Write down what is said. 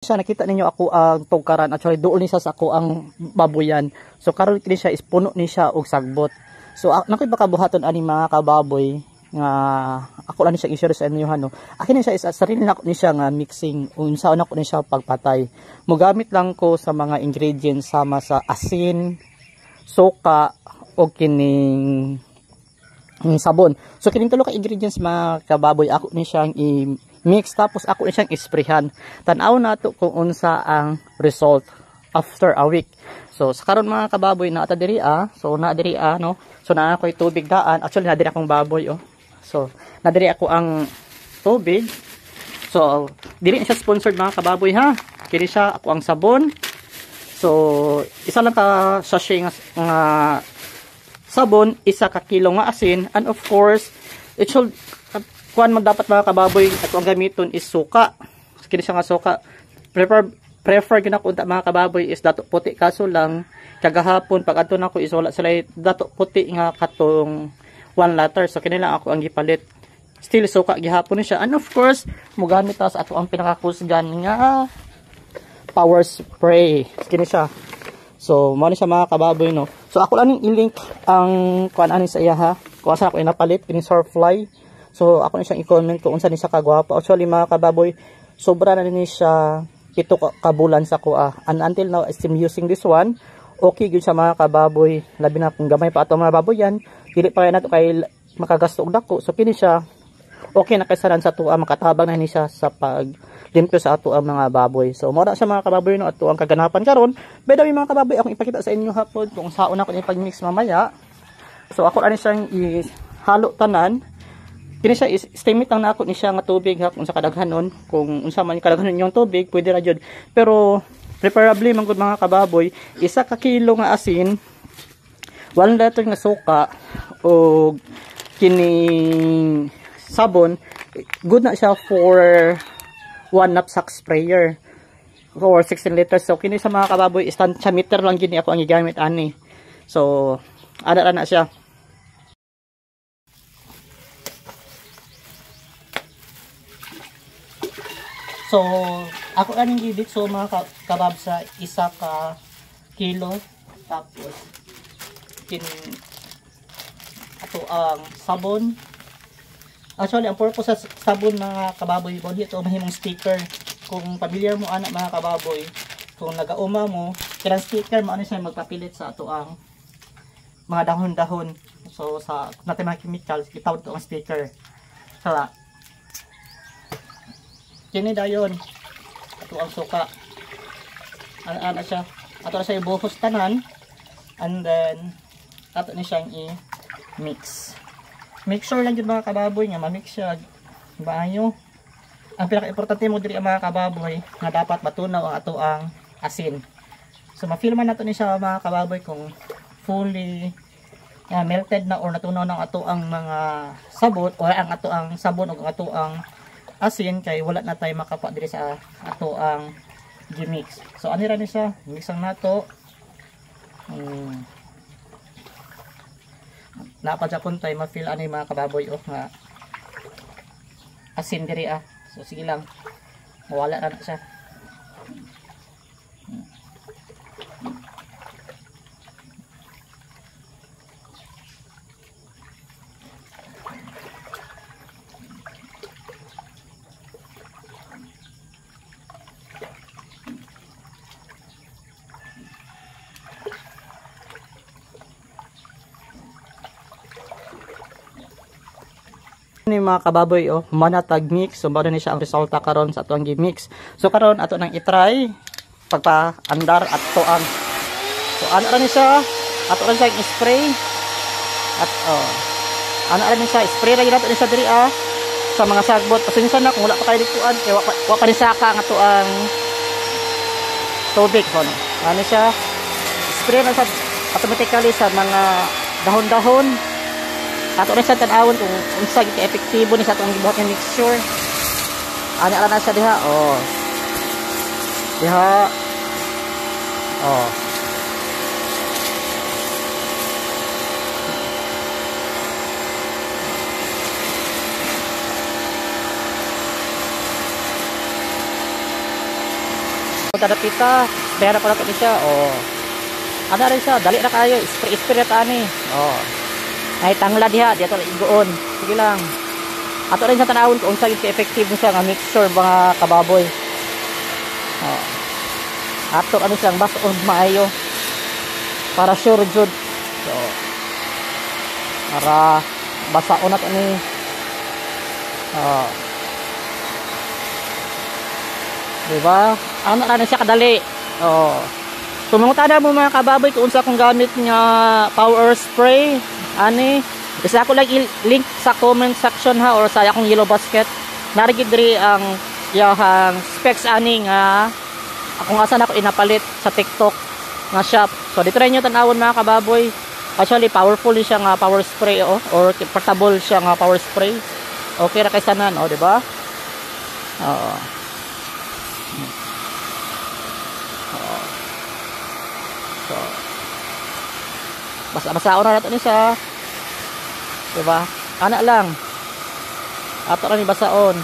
Siya nakita ninyo ako ang tugkaran, actually doon ni sa ako ang baboyan. So karon kini siya is puno ni siya og sagbot. So nakoy baka buhaton ani mga kababoy nga ako lang siya i-share sa inyo no. Akin siya is sarili na ko ni siya nga mixing unsa na ko ni siya pagpatay. Mogamit lang ko sa mga ingredients sama sa asin, suka o kining sabon. So kining tulo ka ingredients mga kababoy ako ni siyang mix tapos ako ni siyang isprehan. Tan-aw nato kung unsa ang result after a week. So sa karon mga kababoy na ata diri so na diri no. So na ako'y tubig daan. Actually na diri akong baboy So na diri ako ang tubig. So diri siya sponsored mga kababoy ha. Kini siya ako ang sabon. So isa lang ka sachet nga sabon, isa ka kilo nga asin, and of course it should kuan magdapat mga kababoy at ang gamiton is suka. Kini siya nga suka. Prefer gina ko mga kababoy is dato puti, kaso lang kagahapon pag adto nako is wala sila dato puti nga katong 1 liter. So kini lang ako ang gipalit. Still suka gihapon ni siya. And of course mogamit ta sa ato ang pinakakusgan nga power spray. Kini siya. So mo ni siya mga kababoy no. So ako lang i-link ang kuan ani sa iya ha. Kuha sa ako inapalit kini Surfly. So ako ni siyang i-comment kung unsa ni siya kagwapo. Actually mga kababoy, sobra na ni siya 7 ka bulan sa kuha. And until now I still using this one. Okay gyud siya mga kababoy. Labi na kung gamay pa ato mga baboy yan. Dili pa nato kay makagasto og dako. So kini siya okay na kaysaran sa tuwa, makatabang na ni siya sa pag limpyo sa ato ang mga baboy. So mao na siya mga kababoy no ato ang kaganapan karon. By the way mga kababoy, akong ipakita sa inyo hapon kung saan ako ni pag-mix mamaya. So ako ani siyang ihalo tanan. Kini siya estimate lang na ako ni siya nga tubig ha kung sa kadaghanon, kung unsa man kadaghanon yung tubig pwede ra jud. Pero preferably man gud mga kababoy, isa ka kilo nga asin, 1 liter nga suka o kining sabon, good na siya for 1 knapsack sprayer or 16 liters. So kini sa mga kababoy stand meter lang gini ako ang gigamit ani. So ana ra na siya. So ako aning gidit so mga kabab sa isa ka kilo tapos kin ato ang sabon. Actually ang purpose sa sabon mga kababoy mo dito mahimong sticker. Kung pamilyar mo anak mga kababoy, kung nagauma mo kirang sticker mo ano siya magpapilit sa ato ang mga dahon-dahon. So sa natin mga chemicals itawag ito ang sticker. Sala kini dayon ato ang suka ana siya ato na siya ibuhos tanan and then ato ni siyang i-mix. Make sure lang yung mga kababoy nga ma-mix siya maayo. Ang pinaka-importante mo diri mga kababoy nga dapat matunaw ang ato ang asin. So ma-feel man nato ni siya mga kababoy kung fully melted na or natunaw ng ato ang mga sabon o ang ato ang sabon o ang ato ang asin kay wala na tayo makapa diri sa ato ang gimix. So ani ra ni siya, mix ang nato. Naapa japon tayo ma-feel ani mga kababoy nga asin diri So sige lang. Mawala na siya. Ni mga kababoy manatag mix. So baro ni siya ang resulta karon sa atuang gi-mix. So karon ato nang i-try pagpa-andar at tuang. So ana ra ni siya, ato ra siya i-spray. At ana ra ni siya, spray ra gyud ato ni siya diri sa mga sagbot. Pasensya na kung wala pa kay dikuan kay wa pa ni saka nga tuang tubig kon. Ano siya? Spray na sa automatically sa mga dahon-dahon. Ato na siya tanawon kung unsa gi ka-epektibo ni sa atong gibuhat nga mixture. Ana ra na siya diha. Diha. Punta na kita, spray na pala ito siya. Oh. Ano rin siya, dali na kayo, spray na tani. Oh. Ay tangla diha, dito na igoon. Sige lang. Ato rin sa tanawon kung saan effective siya nga mixture mga kababoy. Oh. Ato ano siyang bason maayo. Para sure jud. So, para basaon nato ni. Oh. Diba? Ano na siya kadali. Oh. Sumungutan na mo mga kababoy kung unsa kong gamit nga power spray. Ani, isa ko lang link sa comment section ha or sa akong yellow basket. Narigid diri ang yahang specs ani nga akong asa na ko inapalit sa TikTok nga shop. So dito rin nyo tanawon mga kababoy. Actually powerful siya nga power spray oh, or portable siya nga power spray. Okay ra kay sanan oh, di ba? Oo. So, basa-basaon na natin siya. Diba? Ana lang. Ato na ni basaon.